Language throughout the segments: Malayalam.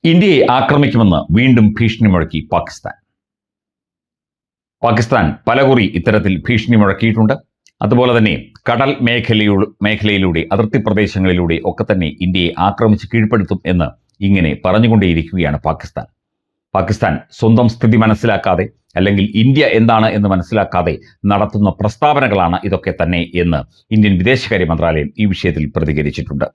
ഇന്ത്യയെ ആക്രമിക്കുമെന്ന് വീണ്ടും ഭീഷണി മുഴക്കി പാകിസ്ഥാൻ. പാകിസ്ഥാൻ പലകുറി ഇത്തരത്തിൽ ഭീഷണി മുഴക്കിയിട്ടുണ്ട്. അതുപോലെ തന്നെ കടൽ മേഖലയിലൂടെ അതിർത്തി പ്രദേശങ്ങളിലൂടെ ഒക്കെ തന്നെ ഇന്ത്യയെ ആക്രമിച്ച് കീഴ്പ്പെടുത്തും എന്ന് ഇങ്ങനെ പറഞ്ഞുകൊണ്ടേയിരിക്കുകയാണ് പാകിസ്ഥാൻ. പാകിസ്ഥാൻ സ്വന്തം സ്ഥിതി മനസ്സിലാക്കാതെ അല്ലെങ്കിൽ ഇന്ത്യ എന്താണ് എന്ന് മനസ്സിലാക്കാതെ നടത്തുന്ന പ്രസ്താവനകളാണ് ഇതൊക്കെ തന്നെ എന്ന് ഇന്ത്യൻ വിദേശകാര്യ മന്ത്രാലയം ഈ വിഷയത്തിൽ പ്രതികരിച്ചിട്ടുണ്ട്.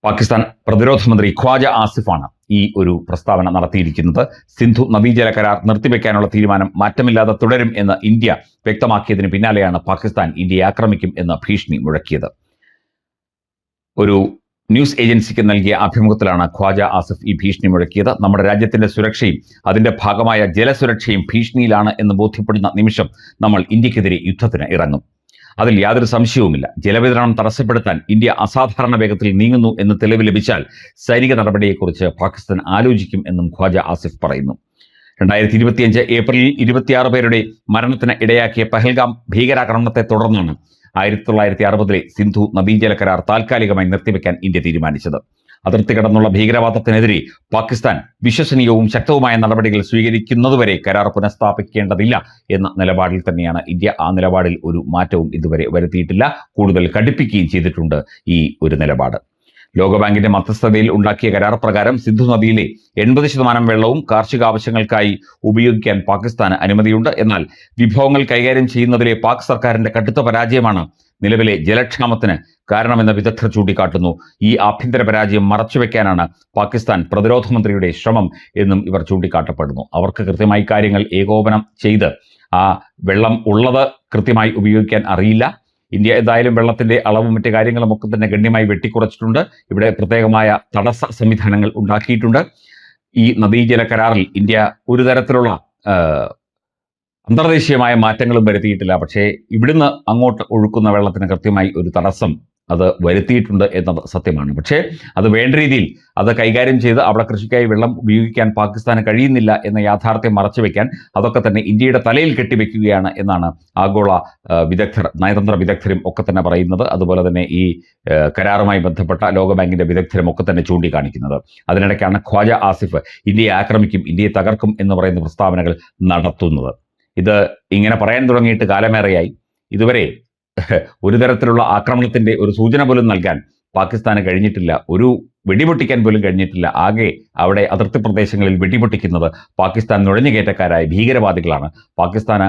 പാകിസ്ഥാൻ പ്രതിരോധ മന്ത്രി ഖ്വാജ ആസിഫാണ് ഈ ഒരു പ്രസ്താവന നടത്തിയിരിക്കുന്നത്. സിന്ധു നദീജല കരാർ നിർത്തിവെക്കാനുള്ള തീരുമാനം മാറ്റമില്ലാതെ തുടരും എന്ന് ഇന്ത്യ വ്യക്തമാക്കിയതിന് പിന്നാലെയാണ് പാകിസ്ഥാൻ ഇന്ത്യയെ ആക്രമിക്കും എന്ന ഭീഷണി മുഴക്കിയത്. ഒരു ന്യൂസ് ഏജൻസിക്ക് നൽകിയ അഭിമുഖത്തിലാണ് ഖ്വാജ ആസിഫ് ഈ ഭീഷണി മുഴക്കിയത്. നമ്മുടെ രാജ്യത്തിന്റെ സുരക്ഷയും അതിന്റെ ഭാഗമായ ജലസുരക്ഷയും ഭീഷണിയിലാണ് എന്ന് ബോധ്യപ്പെടുന്ന നിമിഷം നമ്മൾ ഇന്ത്യക്കെതിരെ യുദ്ധത്തിന് ഇറങ്ങും. അതിൽ യാതൊരു സംശയവുമില്ല. ജലവിതരണം തടസ്സപ്പെടുത്താൻ ഇന്ത്യ അസാധാരണ വേഗത്തിൽ നീങ്ങുന്നു എന്ന് തെളിവ് ലഭിച്ചാൽ സൈനിക നടപടിയെക്കുറിച്ച് പാകിസ്ഥാൻ ആലോചിക്കും എന്നും ഖ്വാജ ആസിഫ് പറയുന്നു. 2025 ഏപ്രിലിൽ 26 പേരുടെ മരണത്തിന് ഇടയാക്കിയ പഹൽഗാം ഭീകരാക്രമണത്തെ തുടർന്നാണ് 1960 സിന്ധു നദീജല കരാർ താൽക്കാലികമായി നിർത്തിവെക്കാൻ ഇന്ത്യ തീരുമാനിച്ചത്. അതിർത്തി കടന്നുള്ള ഭീകരവാദത്തിനെതിരെ പാകിസ്ഥാൻ വിശ്വസനീയവും ശക്തവുമായ നടപടികൾ സ്വീകരിക്കുന്നതുവരെ കരാർ പുനഃസ്ഥാപിക്കേണ്ടതില്ല എന്ന നിലപാടിൽ തന്നെയാണ് ഇന്ത്യ. ആ നിലപാടിൽ ഒരു മാറ്റവും ഇതുവരെ വരുത്തിയിട്ടില്ല. കൂടുതൽ കടുപ്പിക്കുകയും ചെയ്തിട്ടുണ്ട് ഈ ഒരു നിലപാട്. ലോകബാങ്കിന്റെ മധ്യസ്ഥതയിൽ ഉണ്ടാക്കിയ കരാർ പ്രകാരം സിന്ധു നദിയിലെ 80% വെള്ളവും കാർഷിക ആവശ്യങ്ങൾക്കായി ഉപയോഗിക്കാൻ പാകിസ്ഥാന് അനുമതിയുണ്ട്. എന്നാൽ വിഭവങ്ങൾ കൈകാര്യം ചെയ്യുന്നതിലെ പാക് സർക്കാരിന്റെ കടുത്ത പരാജയമാണ് നിലവിലെ ജലക്ഷാമത്തിന് കാരണമെന്ന് വിദഗ്ധർ ചൂണ്ടിക്കാട്ടുന്നു. ഈ ആഭ്യന്തര പരാജയം മറച്ചുവെക്കാനാണ് പാകിസ്ഥാൻ പ്രതിരോധ മന്ത്രിയുടെ ശ്രമം എന്നും ഇവർ ചൂണ്ടിക്കാട്ടപ്പെടുന്നു. അവർക്ക് കൃത്യമായി കാര്യങ്ങൾ ഏകോപനം ചെയ്ത് ആ വെള്ളം ഉള്ളത് കൃത്യമായി ഉപയോഗിക്കാൻ അറിയില്ല. ഇന്ത്യ എന്തായാലും വെള്ളത്തിന്റെ അളവും മറ്റു കാര്യങ്ങളും ഒക്കെ തന്നെ ഗണ്യമായി വെട്ടിക്കുറച്ചിട്ടുണ്ട്. ഇവിടെ പ്രത്യേകമായ തടസ്സ സംവിധാനങ്ങൾ ഉണ്ടാക്കിയിട്ടുണ്ട്. ഈ നദീജല കരാറിൽ ഇന്ത്യ ഒരു തരത്തിലുള്ള അന്തർദേശീയമായ മാറ്റങ്ങളും വരുത്തിയിട്ടില്ല. പക്ഷേ ഇവിടുന്ന് അങ്ങോട്ട് ഒഴുക്കുന്ന വെള്ളത്തിന് കൃത്യമായി ഒരു തടസ്സം അത് വരുത്തിയിട്ടുണ്ട് എന്നത് സത്യമാണ്. പക്ഷേ അത് വേണ്ട രീതിയിൽ അത് കൈകാര്യം ചെയ്ത് അവിടെ കൃഷിക്കായി വെള്ളം ഉപയോഗിക്കാൻ പാകിസ്ഥാന് കഴിയുന്നില്ല എന്ന യാഥാർത്ഥ്യം മറച്ചുവെക്കാൻ അതൊക്കെ തന്നെ ഇന്ത്യയുടെ തലയിൽ കെട്ടിവെക്കുകയാണ് എന്നാണ് ആഗോള വിദഗ്ധർ, നയതന്ത്ര വിദഗ്ധരും ഒക്കെ തന്നെ പറയുന്നത്. അതുപോലെ തന്നെ ഈ കരാറുമായി ബന്ധപ്പെട്ട ലോകബാങ്കിന്റെ വിദഗ്ധരും ഒക്കെ തന്നെ ചൂണ്ടിക്കാണിക്കുന്നത്. അതിനിടയ്ക്കാണ് ഖ്വാജ ആസിഫ് ഇന്ത്യയെ ആക്രമിക്കും, ഇന്ത്യയെ തകർക്കും എന്ന് പറയുന്ന പ്രസ്താവനകൾ നടത്തുന്നത്. ഇത് ഇങ്ങനെ പറയാൻ തുടങ്ങിയിട്ട് കാലമേറെയായി. ഇതുവരെ ഒരു തരത്തിലുള്ള ആക്രമണത്തിന്റെ ഒരു സൂചന പോലും നൽകാൻ പാകിസ്ഥാന് കഴിഞ്ഞിട്ടില്ല. ഒരു വെടിപൊട്ടിക്കാൻ പോലും കഴിഞ്ഞിട്ടില്ല. ആകെ അവിടെ അതിർത്തി പ്രദേശങ്ങളിൽ വെടിപൊട്ടിക്കുന്നത് പാകിസ്ഥാൻ നുഴഞ്ഞുകയറ്റക്കാരായ ഭീകരവാദികളാണ്. പാകിസ്ഥാന്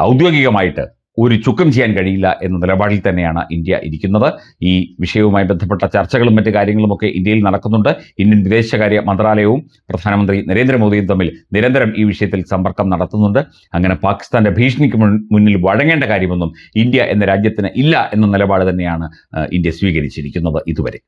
ഔദ്യോഗികമായിട്ട് ഒരു ചുക്കം ചെയ്യാൻ കഴിയില്ല എന്ന നിലപാടിൽ തന്നെയാണ് ഇന്ത്യ ഇരിക്കുന്നത്. ഈ വിഷയവുമായി ബന്ധപ്പെട്ട ചർച്ചകളും മറ്റു കാര്യങ്ങളുമൊക്കെ ഇന്ത്യയിൽ നടക്കുന്നുണ്ട്. ഇന്ത്യൻ വിദേശകാര്യ മന്ത്രാലയവും പ്രധാനമന്ത്രി നരേന്ദ്രമോദിയും തമ്മിൽ നിരന്തരം ഈ വിഷയത്തിൽ സമ്പർക്കം നടത്തുന്നുണ്ട്. അങ്ങനെ പാകിസ്ഥാന്റെ ഭീഷണിക്ക് മുന്നിൽ വഴങ്ങേണ്ട കാര്യമൊന്നും ഇന്ത്യ എന്ന രാജ്യത്തിന് ഇല്ല എന്ന നിലപാട് തന്നെയാണ് ഇന്ത്യ സ്വീകരിച്ചിരിക്കുന്നത് ഇതുവരെ.